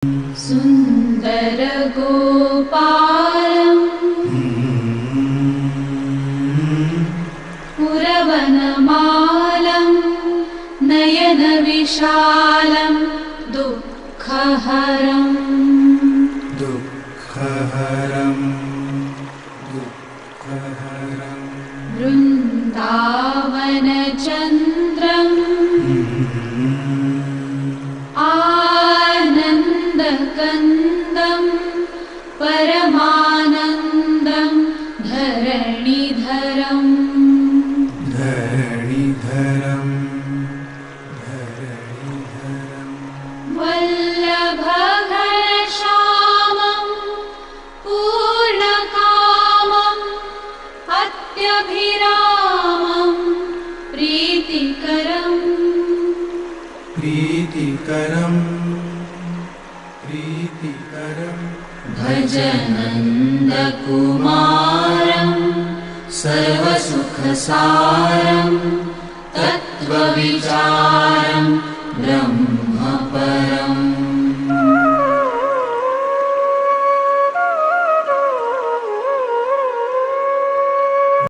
सुन्दरगोपालम् पुरवनमालं नयनविशालं दुःखहरम् वृन्दावनचन्द्रम् आनन्दकन्दं परमानन्दं धरणिधरम् वल्लभघनश्यामं पूर्णकामम् अत्यभिरामं प्रीतिकरम् भज नन्दकुमारं सर्वसुखसारं तत्त्वविचारं ब्रह्मपरम्।